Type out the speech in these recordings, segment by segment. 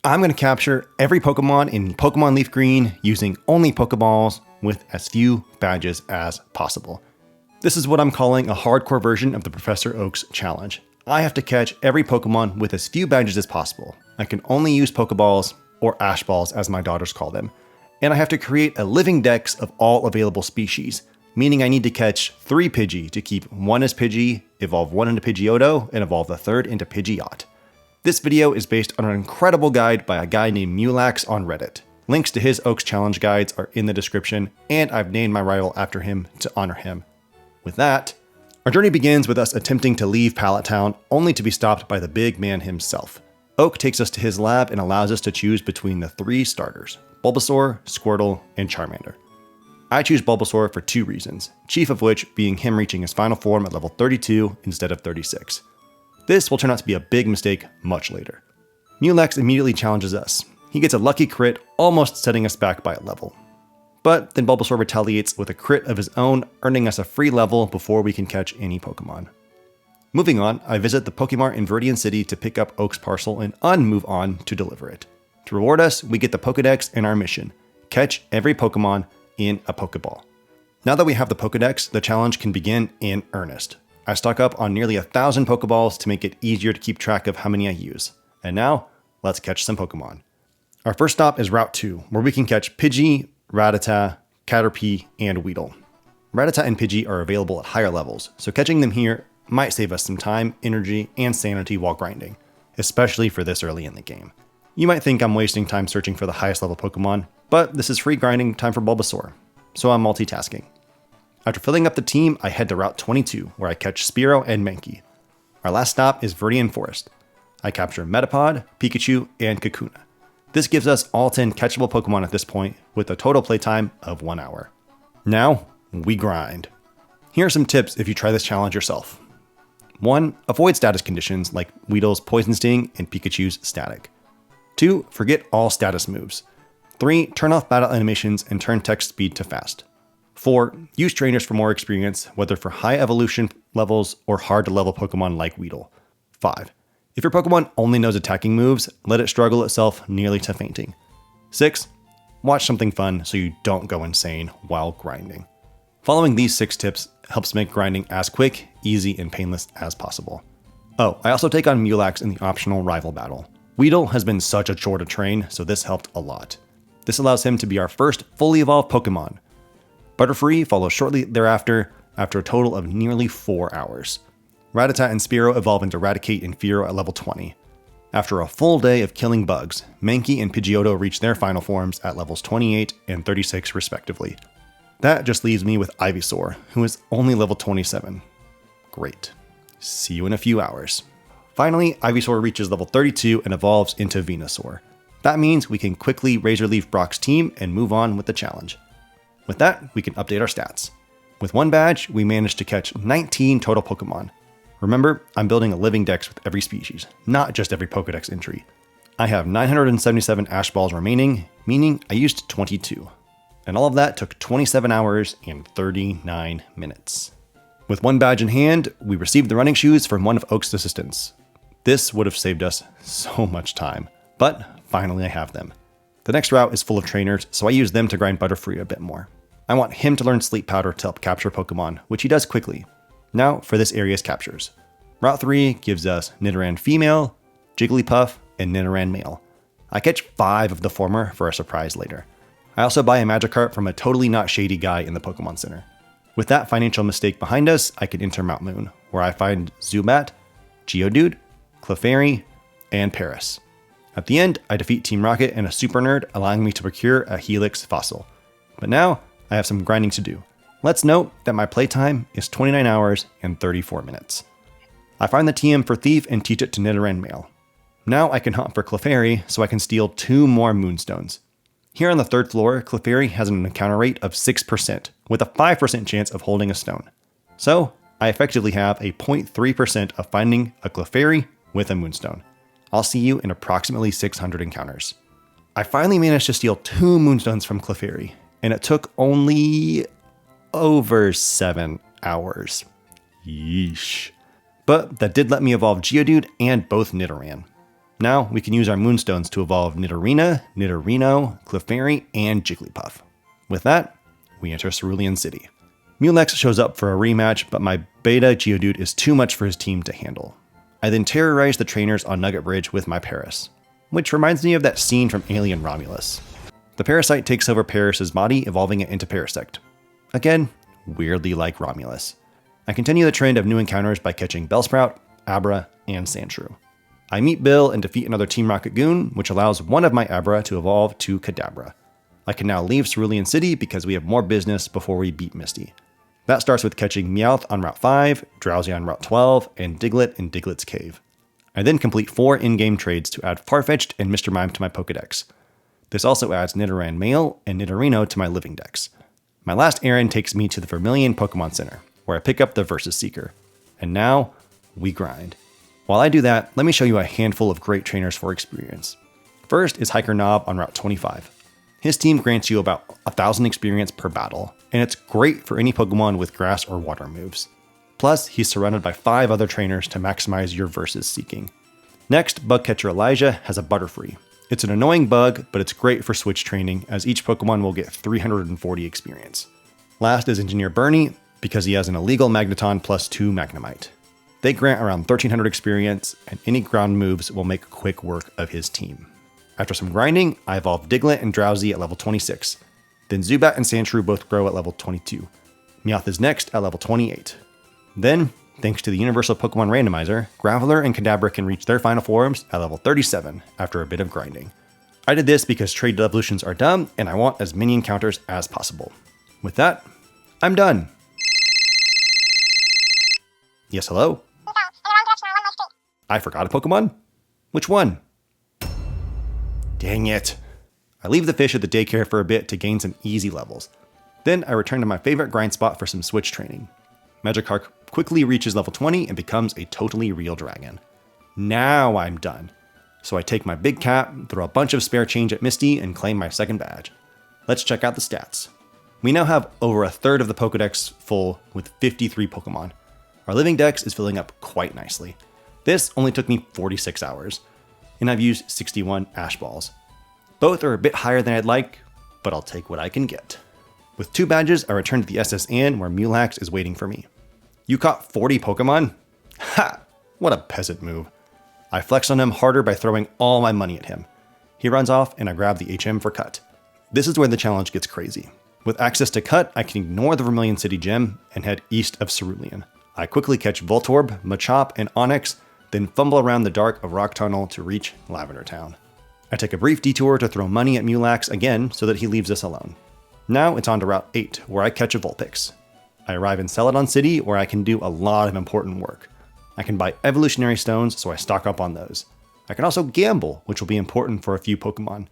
I'm going to capture every Pokemon in Pokemon Leaf Green using only Pokeballs with as few badges as possible. This is what I'm calling a hardcore version of the Professor Oak's challenge. I have to catch every Pokemon with as few badges as possible. I can only use Pokeballs, or Ash Balls as my daughters call them. And I have to create a Living Dex of all available species, meaning I need to catch 3 Pidgey to keep 1 as Pidgey, evolve 1 into Pidgeotto, and evolve the 3rd into Pidgeot. This video is based on an incredible guide by a guy named Mewlax on Reddit. Links to his Oaks Challenge guides are in the description, and I've named my rival after him to honor him. With that, our journey begins with us attempting to leave Pallet Town, only to be stopped by the big man himself. Oak takes us to his lab and allows us to choose between the 3 starters, Bulbasaur, Squirtle, and Charmander. I choose Bulbasaur for 2 reasons, chief of which being him reaching his final form at level 32 instead of 36. This will turn out to be a big mistake much later. Mewlax immediately challenges us. He gets a lucky crit, almost setting us back by a level. But then Bulbasaur retaliates with a crit of his own, earning us a free level before we can catch any Pokemon. Moving on, I visit the Pokemart in Viridian City to pick up Oak's parcel and move on to deliver it. To reward us, we get the Pokedex and our mission. Catch every Pokemon in a Pokeball. Now that we have the Pokedex, the challenge can begin in earnest. I stock up on nearly 1,000 Pokeballs to make it easier to keep track of how many I use. And now, let's catch some Pokemon. Our first stop is Route 2, where we can catch Pidgey, Rattata, Caterpie, and Weedle. Rattata and Pidgey are available at higher levels, so catching them here might save us some time, energy, and sanity while grinding, especially for this early in the game. You might think I'm wasting time searching for the highest level Pokemon, but this is free grinding time for Bulbasaur, so I'm multitasking. After filling up the team, I head to Route 22, where I catch Spearow and Mankey. Our last stop is Viridian Forest. I capture Metapod, Pikachu, and Kakuna. This gives us all 10 catchable Pokemon at this point, with a total playtime of 1 hour. Now, we grind. Here are some tips if you try this challenge yourself. 1. Avoid status conditions like Weedle's Poison Sting and Pikachu's Static. 2. Forget all status moves. 3. Turn off battle animations and turn text speed to fast. 4. Use trainers for more experience, whether for high evolution levels or hard to level Pokemon like Weedle. 5. If your Pokemon only knows attacking moves, let it struggle itself nearly to fainting. 6. Watch something fun so you don't go insane while grinding. Following these 6 tips helps make grinding as quick, easy, and painless as possible. Oh, I also take on Mewlax in the optional rival battle. Weedle has been such a chore to train, so this helped a lot. This allows him to be our first fully evolved Pokemon. Butterfree follows shortly thereafter, after a total of nearly 4 hours. Rattata and Spearow evolve into Raticate and Fearow at level 20. After a full day of killing bugs, Mankey and Pidgeotto reach their final forms at levels 28 and 36 respectively. That just leaves me with Ivysaur, who is only level 27. Great. See you in a few hours. Finally, Ivysaur reaches level 32 and evolves into Venusaur. That means we can quickly Razor Leaf Brock's team and move on with the challenge. With that, we can update our stats. With 1 badge, we managed to catch 19 total Pokemon. Remember, I'm building a Living Dex with every species, not just every Pokedex entry. I have 977 Ash Balls remaining, meaning I used 22. And all of that took 27 hours and 39 minutes. With 1 badge in hand, we received the running shoes from one of Oak's assistants. This would have saved us so much time, but finally I have them. The next route is full of trainers, so I use them to grind Butterfree a bit more. I want him to learn Sleep Powder to help capture Pokemon, which he does quickly. Now for this area's captures. Route 3 gives us Nidoran Female, Jigglypuff, and Nidoran Male. I catch 5 of the former for a surprise later. I also buy a Magikarp from a totally not shady guy in the Pokemon Center. With that financial mistake behind us, I can enter Mount Moon, where I find Zubat, Geodude, Clefairy, and Paris. At the end, I defeat Team Rocket and a Super Nerd, allowing me to procure a Helix fossil. But now, I have some grinding to do. Let's note that my playtime is 29 hours and 34 minutes. I find the TM for Thief and teach it to Nidoran Male. Now I can hunt for Clefairy so I can steal 2 more Moonstones. Here on the 3rd floor, Clefairy has an encounter rate of 6%, with a 5% chance of holding a stone. So, I effectively have a 0.3% of finding a Clefairy with a Moonstone. I'll see you in approximately 600 encounters. I finally managed to steal 2 Moonstones from Clefairy, and it took only over 7 hours. Yeesh. But that did let me evolve Geodude and both Nidoran. Now we can use our Moonstones to evolve Nidorina, Nidorino, Clefairy, and Jigglypuff. With that, we enter Cerulean City. Mewlax shows up for a rematch, but my beta Geodude is too much for his team to handle. I then terrorize the trainers on Nugget Bridge with my Paras, which reminds me of that scene from Alien Romulus. The Parasite takes over Paras' body, evolving it into Parasect. Again, weirdly like Romulus. I continue the trend of new encounters by catching Bellsprout, Abra, and Sandshrew. I meet Bill and defeat another Team Rocket Goon, which allows one of my Abra to evolve to Kadabra. I can now leave Cerulean City because we have more business before we beat Misty. That starts with catching Meowth on Route 5, Drowsy on Route 12, and Diglett in Diglett's Cave. I then complete 4 in-game trades to add Farfetch'd and Mr. Mime to my Pokedex. This also adds Nidoran Male and Nidorino to my Living Dex. My last errand takes me to the Vermilion Pokemon Center, where I pick up the Versus Seeker. And now, we grind. While I do that, let me show you a handful of great trainers for experience. First is Hiker Knob on Route 25. His team grants you about 1,000 experience per battle, and it's great for any Pokemon with grass or water moves. Plus, he's surrounded by 5 other trainers to maximize your Versus seeking. Next, Bugcatcher Elijah has a Butterfree. It's an annoying bug, but it's great for switch training, as each Pokemon will get 340 experience. Last is Engineer Bernie, because he has an illegal Magneton plus 2 Magnemite. They grant around 1,300 experience, and any ground moves will make quick work of his team. After some grinding, I evolve Diglett and Drowsy at level 26. Then Zubat and Sandshrew both grow at level 22. Meowth is next at level 28. Then, thanks to the Universal Pokemon Randomizer, Graveler and Kadabra can reach their final forms at level 37 after a bit of grinding. I did this because trade evolutions are dumb and I want as many encounters as possible. With that, I'm done. Yes, hello? I forgot a Pokemon? Which one? Dang it. I leave the fish at the daycare for a bit to gain some easy levels. Then I return to my favorite grind spot for some switch training. Magikarp quickly reaches level 20 and becomes a totally real dragon. Now I'm done. So I take my big cap, throw a bunch of spare change at Misty, and claim my second badge. Let's check out the stats. We now have over a third of the Pokedex full with 53 Pokemon. Our Living Dex is filling up quite nicely. This only took me 46 hours. And I've used 61 Ash Balls. Both are a bit higher than I'd like, but I'll take what I can get. With 2 badges, I return to the SS Inn where Mewlax is waiting for me. You caught 40 Pokemon? Ha! What a peasant move. I flex on him harder by throwing all my money at him. He runs off and I grab the HM for Cut. This is where the challenge gets crazy. With access to Cut, I can ignore the Vermilion City Gym and head east of Cerulean. I quickly catch Voltorb, Machop, and Onix, then fumble around the dark of Rock Tunnel to reach Lavender Town. I take a brief detour to throw money at Mewlax again so that he leaves us alone. Now it's on to Route 8, where I catch a Vulpix. I arrive in Celadon City, where I can do a lot of important work. I can buy evolutionary stones, so I stock up on those. I can also gamble, which will be important for a few Pokemon.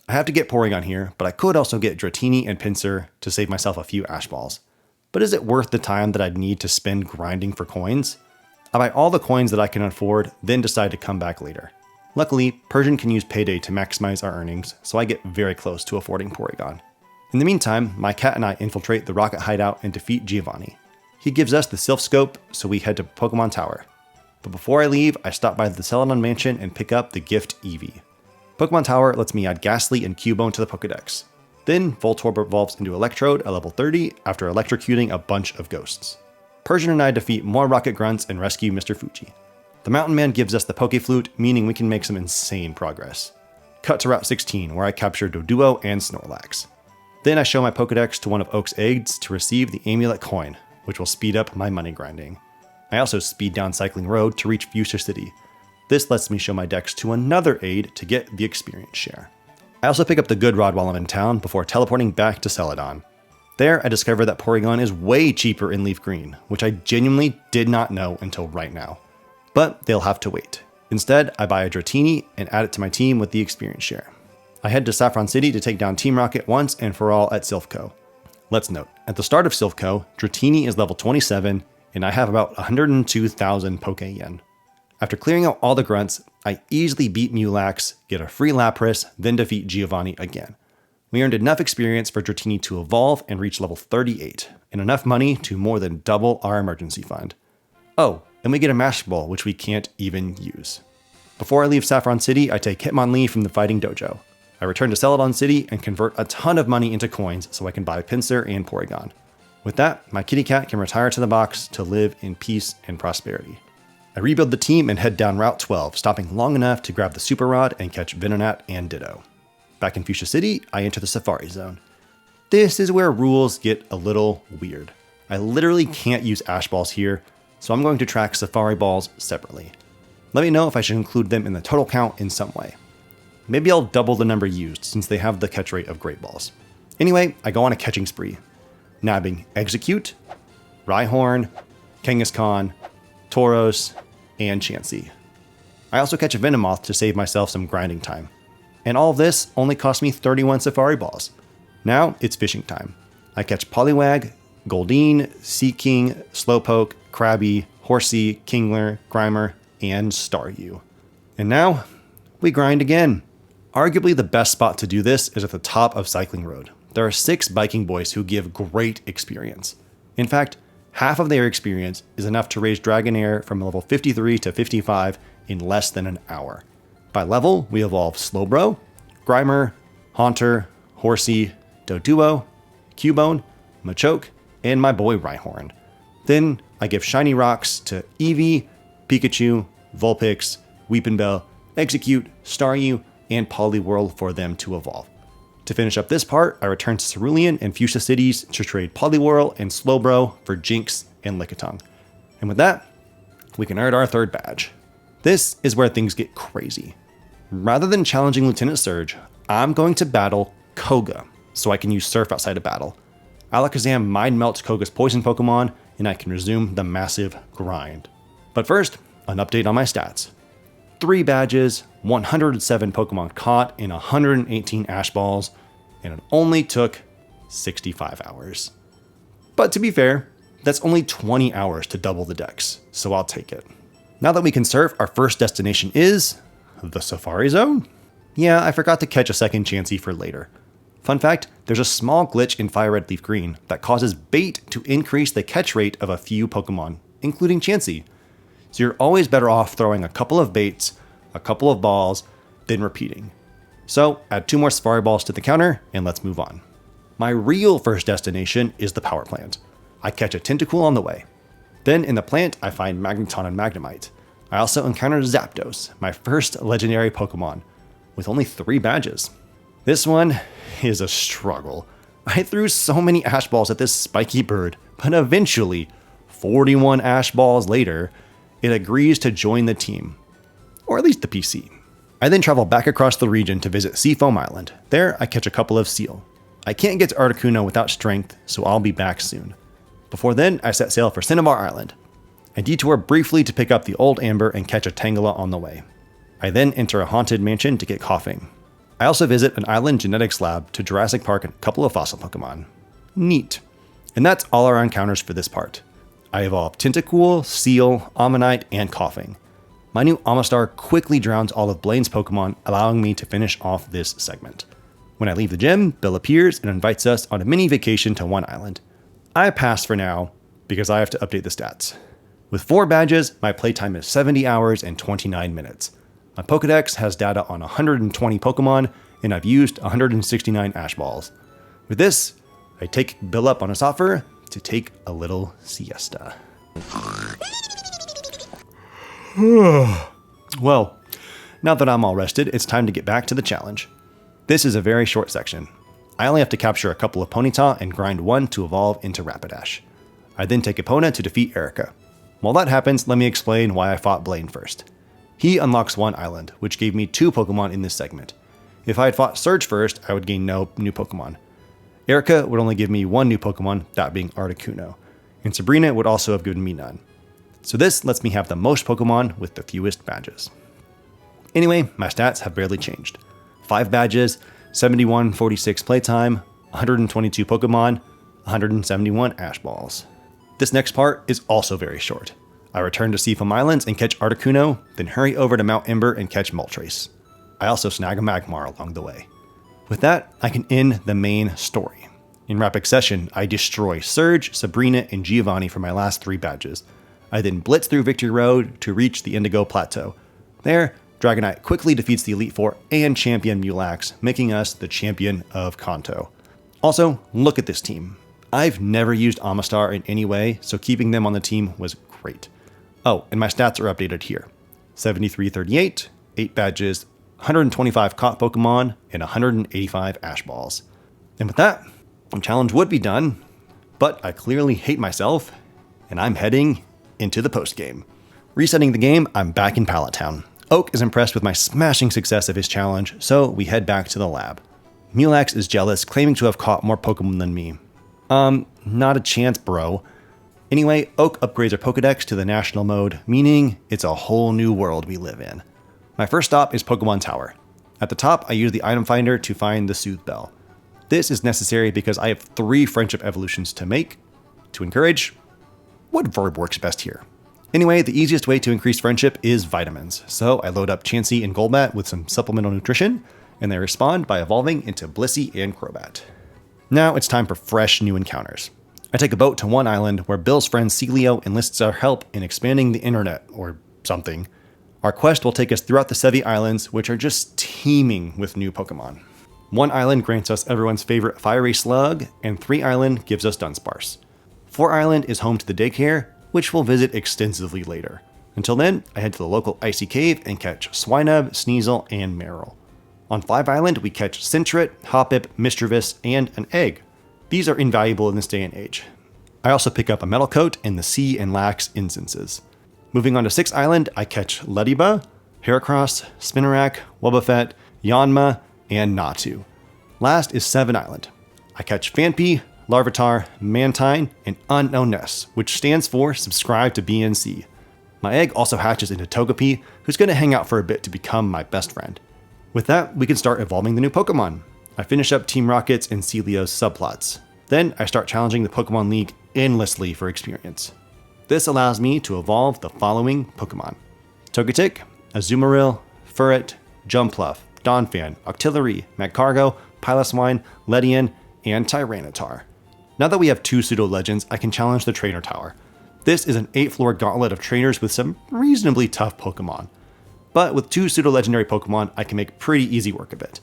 I have to get Porygon here, but I could also get Dratini and Pinsir to save myself a few Ash Balls. But is it worth the time that I'd need to spend grinding for coins? I buy all the coins that I can afford, then decide to come back later. Luckily, Persian can use Payday to maximize our earnings, so I get very close to affording Porygon. In the meantime, my cat and I infiltrate the Rocket Hideout and defeat Giovanni. He gives us the Sylph Scope, so we head to Pokemon Tower. But before I leave, I stop by the Celadon Mansion and pick up the gift Eevee. Pokemon Tower lets me add Ghastly and Cubone to the Pokedex. Then, Voltorb evolves into Electrode at level 30 after electrocuting a bunch of ghosts. Persian and I defeat more Rocket Grunts and rescue Mr. Fuji. The Mountain Man gives us the Pokeflute, meaning we can make some insane progress. Cut to Route 16, where I capture Doduo and Snorlax. Then I show my Pokedex to one of Oak's eggs to receive the Amulet Coin, which will speed up my money grinding. I also speed down Cycling Road to reach Fuchsia City. This lets me show my dex to another aide to get the experience share. I also pick up the Good Rod while I'm in town before teleporting back to Celadon. There, I discover that Porygon is way cheaper in LeafGreen, which I genuinely did not know until right now. But they'll have to wait. Instead, I buy a Dratini and add it to my team with the experience share. I head to Saffron City to take down Team Rocket once and for all at Silphco. Let's note, at the start of Silphco, Dratini is level 27, and I have about 102,000 Poke-Yen. After clearing out all the grunts, I easily beat Mewlax, get a free Lapras, then defeat Giovanni again. We earned enough experience for Dratini to evolve and reach level 38, and enough money to more than double our emergency fund. Oh, and we get a Master Ball, which we can't even use. Before I leave Saffron City, I take Hitmonlee from the Fighting Dojo. I return to Celadon City and convert a ton of money into coins so I can buy Pinsir and Porygon. With that, my kitty cat can retire to the box to live in peace and prosperity. I rebuild the team and head down Route 12, stopping long enough to grab the Super Rod and catch Venonat and Ditto. Back in Fuchsia City, I enter the Safari Zone. This is where rules get a little weird. I literally can't use Ash Balls here, so I'm going to track Safari Balls separately. Let me know if I should include them in the total count in some way. Maybe I'll double the number used since they have the catch rate of Great Balls. Anyway, I go on a catching spree, nabbing Execute, Rhyhorn, Kangaskhan, Tauros, and Chansey. I also catch a Venomoth to save myself some grinding time. And all of this only cost me 31 Safari Balls. Now it's fishing time. I catch Poliwag, Goldeen, Seaking, Slowpoke, Krabby, Horsey, Kingler, Grimer, and Staryu. And now we grind again. Arguably the best spot to do this is at the top of Cycling Road. There are 6 biking boys who give great experience. In fact, half of their experience is enough to raise Dragonair from level 53 to 55 in less than an hour. By level, we evolve Slowbro, Grimer, Haunter, Horsey, Doduo, Cubone, Machoke, and my boy Rhyhorn. Then I give shiny rocks to Eevee, Pikachu, Vulpix, Weepinbell, Execute, Staryu, and Poliwhirl for them to evolve. To finish up this part, I return to Cerulean and Fuchsia Cities to trade Poliwhirl and Slowbro for Jinx and Lickitung. And with that, we can earn our 3rd badge. This is where things get crazy. Rather than challenging Lieutenant Surge, I'm going to battle Koga, so I can use Surf outside of battle. Alakazam Mind Melts Koga's poison Pokemon, and I can resume the massive grind. But first, an update on my stats. 3 badges, 107 Pokemon caught, and 118 Ash Balls, and it only took 65 hours. But to be fair, that's only 20 hours to double the Dex, so I'll take it. Now that we can surf, our first destination is the Safari Zone? Yeah, I forgot to catch a second Chansey for later. Fun fact, there's a small glitch in Fire Red Leaf Green that causes bait to increase the catch rate of a few Pokemon, including Chansey. So you're always better off throwing a couple of baits, a couple of balls, than repeating. So add 2 more Safari Balls to the counter, and let's move on. My real first destination is the Power Plant. I catch a Tentacool on the way. Then in the plant, I find Magneton and Magnemite. I also encounter Zapdos, my first legendary Pokemon, with only 3 badges. This one is a struggle. I threw so many Ash Balls at this spiky bird, but eventually, 41 Ash Balls later, it agrees to join the team. Or at least the PC. I then travel back across the region to visit Seafoam Island. There, I catch a couple of Seal. I can't get to Articuno without strength, so I'll be back soon. Before then, I set sail for Cinnabar Island. I detour briefly to pick up the Old Amber and catch a Tangela on the way. I then enter a haunted mansion to get Coughing. I also visit an island genetics lab to Jurassic Park and a couple of fossil Pokemon. Neat. And that's all our encounters for this part. I evolve Tentacool, Seal, Ammonite, and Coughing. My new Amistar quickly drowns all of Blaine's Pokemon, allowing me to finish off this segment. When I leave the gym, Bill appears and invites us on a mini vacation to one island. I pass for now, because I have to update the stats. With 4 badges, my playtime is 70 hours and 29 minutes. My Pokedex has data on 120 Pokemon, and I've used 169 Ash Balls. With this, I take Bill up on his offer to take a little siesta. Well, now that I'm all rested, it's time to get back to the challenge. This is a very short section. I only have to capture a couple of Ponyta and grind 1 to evolve into Rapidash. I then take Epona to defeat Erica. While that happens, let me explain why I fought Blaine first. He unlocks 1 island, which gave me 2 Pokemon in this segment. If I had fought Surge first, I would gain no new Pokemon. Erica would only give me 1 new Pokemon, that being Articuno, and Sabrina would also have given me none. So this lets me have the most Pokemon with the fewest badges. Anyway, my stats have barely changed. 5 badges, 71 46 playtime, 122 Pokemon, 171 Ash Balls. This next part is also very short. I return to Seafoam Islands and catch Articuno, then hurry over to Mount Ember and catch Moltres. I also snag a Magmar along the way. With that, I can end the main story. In rapid succession, I destroy Surge, Sabrina, and Giovanni for my last 3 badges. I then blitz through Victory Road to reach the Indigo Plateau. There, Dragonite quickly defeats the Elite Four and Champion Mewlax, making us the champion of Kanto. Also, look at this team. I've never used Amistar in any way, so keeping them on the team was great. Oh, and my stats are updated here. 73-38, 8 badges, 125 caught Pokemon, and 185 Ash Balls. And with that, the challenge would be done, but I clearly hate myself, and I'm heading into the postgame. Resetting the game, I'm back in Pallet Town. Oak is impressed with my smashing success of his challenge, so we head back to the lab. Mewlax is jealous, claiming to have caught more Pokemon than me. Not a chance, bro. Anyway, Oak upgrades our Pokedex to the National Mode, meaning it's a whole new world we live in. My first stop is Pokemon Tower. At the top, I use the item finder to find the Soothe Bell. This is necessary because I have 3 friendship evolutions to make. To encourage, what verb works best here? Anyway, the easiest way to increase friendship is vitamins, so I load up Chansey and Golbat with some supplemental nutrition, and they respond by evolving into Blissey and Crobat. Now it's time for fresh new encounters. I take a boat to one island where Bill's friend Celio enlists our help in expanding the internet, or something. Our quest will take us throughout the Sevi Islands, which are just teeming with new Pokemon. One island grants us everyone's favorite Fiery Slug, and 3 Island gives us Dunsparce. 4 Island is home to the daycare, which we'll visit extensively later. Until then, I head to the local icy cave and catch Swinub, Sneasel, and Marill. On 5 Island, we catch Sentret, Hoppip, Mischievous, and an egg. These are invaluable in this day and age. I also pick up a Metal Coat in the Sea and Lax instances. Moving on to 6 Island, I catch Lediba, Heracross, Spinarak, Wobbuffet, Yanma, and Natu. Last is 7 Island. I catch Phanpy, Larvitar, Mantine, and Unknown Ness, which stands for Subscribe to BNC. My egg also hatches into Togepi, who's going to hang out for a bit to become my best friend. With that, we can start evolving the new Pokemon. I finish up Team Rocket's and Celio's subplots. Then I start challenging the Pokemon League endlessly for experience. This allows me to evolve the following Pokemon: Togetic, Azumarill, Furret, Jumpluff, Donphan, Octillery, Magcargo, Piloswine, Ledian, and Tyranitar. Now that we have 2 pseudo-legends, I can challenge the Trainer Tower. This is an 8-floor gauntlet of trainers with some reasonably tough Pokemon. But with 2 pseudo-legendary Pokemon, I can make pretty easy work of it.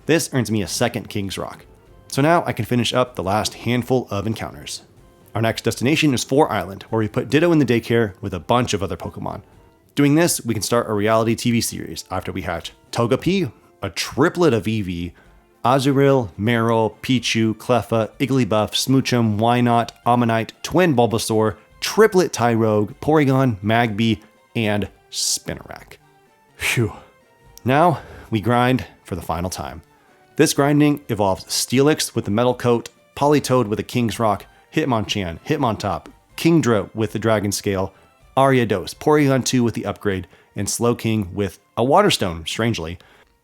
This earns me a 2nd King's Rock. So now I can finish up the last handful of encounters. Our next destination is 4 Island, where we put Ditto in the daycare with a bunch of other Pokemon. Doing this, we can start a reality TV series after we hatch Togepi, a triplet of Eevee, Azurill, Marill, Pichu, Cleffa, Igglybuff, Smoochum, Wynot, Ammonite, Twin Bulbasaur, Triplet Tyrogue, Porygon, Magby, and Spinarak. Phew. Now, we grind for the final time. This grinding involves Steelix with the Metal Coat, Politoed with a King's Rock, Hitmonchan, Hitmontop, Kingdra with the Dragon Scale, Ariados, Porygon 2 with the upgrade, and Slowking with a Water Stone, strangely.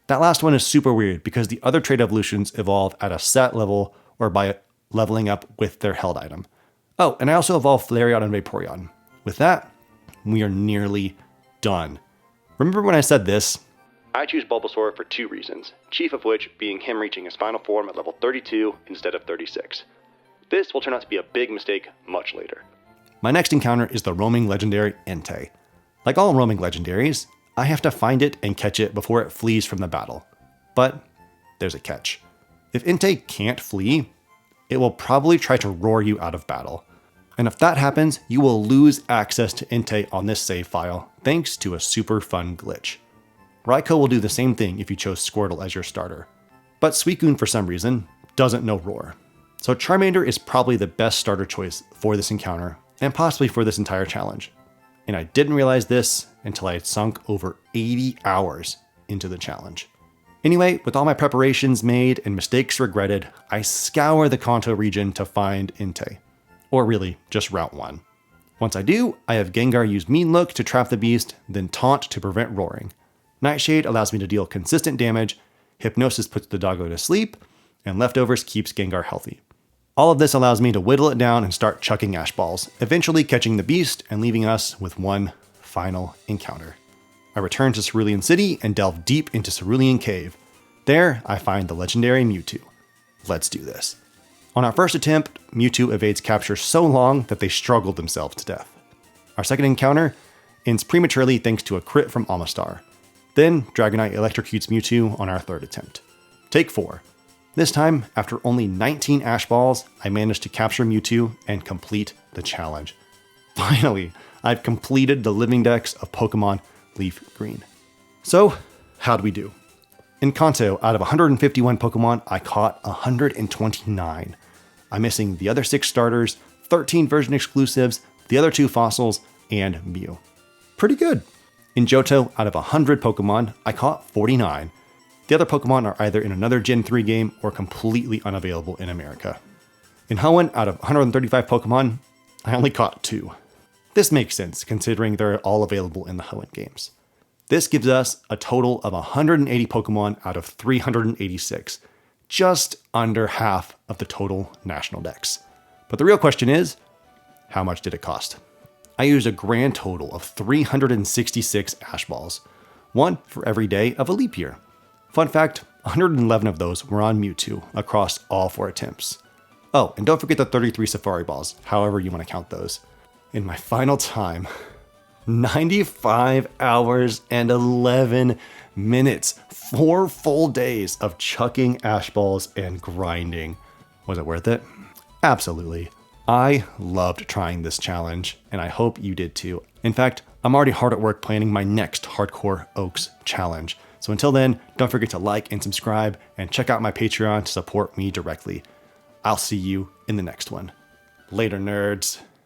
That last one is super weird because the other trait evolutions evolve at a set level or by leveling up with their held item. Oh, and I also evolved Flareon and Vaporeon. With that, we are nearly done. Remember when I said this? I choose Bulbasaur for 2 reasons, chief of which being him reaching his final form at level 32 instead of 36. This will turn out to be a big mistake much later. My next encounter is the roaming legendary Entei. Like all roaming legendaries, I have to find it and catch it before it flees from the battle. But there's a catch. If Entei can't flee, it will probably try to roar you out of battle. And if that happens, you will lose access to Entei on this save file, thanks to a super fun glitch. Raikou will do the same thing if you chose Squirtle as your starter. But Suicune, for some reason, doesn't know roar. So Charmander is probably the best starter choice for this encounter, and possibly for this entire challenge. And I didn't realize this until I had sunk over 80 hours into the challenge. Anyway, with all my preparations made and mistakes regretted, I scour the Kanto region to find Entei. Or really, just Route 1. Once I do, I have Gengar use Mean Look to trap the beast, then Taunt to prevent roaring. Nightshade allows me to deal consistent damage, Hypnosis puts the doggo to sleep, and Leftovers keeps Gengar healthy. All of this allows me to whittle it down and start chucking Ash Balls, eventually catching the beast and leaving us with one final encounter. I return to Cerulean City and delve deep into Cerulean Cave. There, I find the legendary Mewtwo. Let's do this. On our first attempt, Mewtwo evades capture so long that they struggled themselves to death. Our second encounter ends prematurely thanks to a crit from Amistar. Then Dragonite electrocutes Mewtwo on our third attempt. Take 4. This time, after only 19 Ash Balls, I managed to capture Mewtwo and complete the challenge. Finally, I've completed the Living Dex of Pokemon Leaf Green. So, how'd we do? In Kanto, out of 151 Pokemon, I caught 129. I'm missing the other 6 starters, 13 version exclusives, the other 2 fossils, and Mew. Pretty good. In Johto, out of 100 Pokemon, I caught 49. The other Pokemon are either in another Gen 3 game or completely unavailable in America. In Hoenn, out of 135 Pokemon, I only caught 2. This makes sense considering they're all available in the Hoenn games. This gives us a total of 180 Pokemon out of 386, just under half of the total national dex. But the real question is, how much did it cost? I used a grand total of 366 Ash Balls, one for every day of a leap year. Fun fact, 111 of those were on Mewtwo across all 4 attempts. Oh, and don't forget the 33 Safari Balls, however you want to count those. In my final time, 95 hours and 11 minutes, 4 full days of chucking Ash Balls and grinding. Was it worth it? Absolutely. I loved trying this challenge, and I hope you did too. In fact, I'm already hard at work planning my next Hardcore Oaks challenge. So until then, don't forget to like and subscribe, and check out my Patreon to support me directly. I'll see you in the next one. Later, nerds.